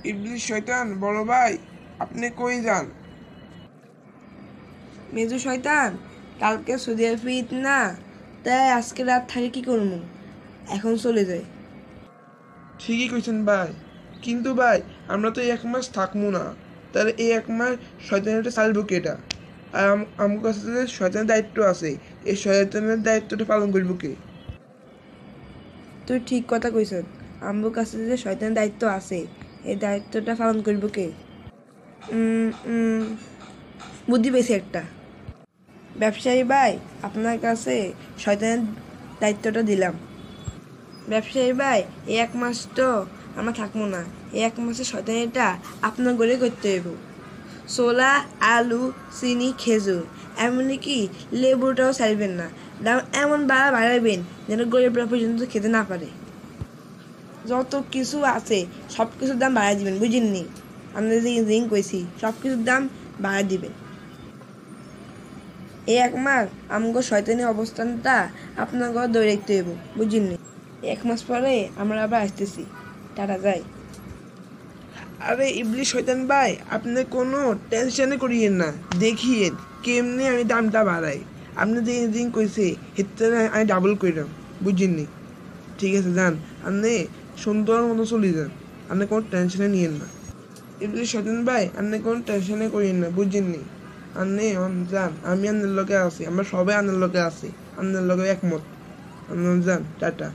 ইবলিশ শয়তান বড় ভাই, আপনি কই যান? মেজু শয়তান, কালকে সৌদি আরবে ঈদ না, তাই আজকে রাত থাকে কি করবো, এখন চলে যায়। ঠিকই কইছেন ভাই, কিন্তু ভাই আমরা তো এই 1 মাস থাকবো না। তাহলে এই 1 মাস শয়তানটা চালবো কেটা? আর আমার কাছে যে শয়তানের দায়িত্ব আছে, এই শয়তানের দায়িত্বটা পালন করবো কে? তুই ঠিক কথা কইছ, আমার কাছে যে শয়তানের দায়িত্ব আছে, এই দায়িত্বটা পালন করবো কে? উম, উম, বুদ্ধি পেয়েছি একটা। ব্যবসায়ী ভাই, আপনার কাছে শয়তানের দায়িত্বটা দিলাম। ব্যবসায়ী ভাই, এই 1 মাস তো আমরা থাকবো না, এই 1 মাসে শয়তানিটা আপনার গড়ে করতে হইব। ছোলা, আলু, চিনি, খেজুর, এমনকি লেবুটাও ছাড়বেন না। দাম এমন বাড়াবেন যেন গরিবরা পর্যন্ত খেতে না পারে। যত কিছু আছে সব কিছুর দাম বাড়াই দিবেন, বুঝেননি? আমরা যে জিঙ্ক কইছি সব কিছুর দাম বাড়াই দিবেন। এই 1 মাস আমগো শয়তানি অবস্থানটা আপনার ঘর ধরে রাখতে হইব, বুঝেননি? 1 মাস পরে আমরা আবার আসতেছি। টাটা, যাই। আরে ইবলিশ শয়তান ভাই, আপনি কোনো টেনশনে করিয়েন না, দেখিয়েন কেমনে আমি দামটা বাড়াই। আপনি যে দিন কইছে হিতে আমি ডাবল কইরাম, বুঝিনি? ঠিক আছে যান, আপনি সুন্দর মতো চলে যান, আপনি কোনো টেনশনে নিয়েন না। ইবলিশ শয়তান ভাই, আপনি কোনো টেনশনে করিয়েন না, বুঝিনি? আপনি যান, আমি আপনার লগে আছি, আমরা সবাই আপনার লগে আছি, আপনার লগে একমত। আপনি যান, টাটা।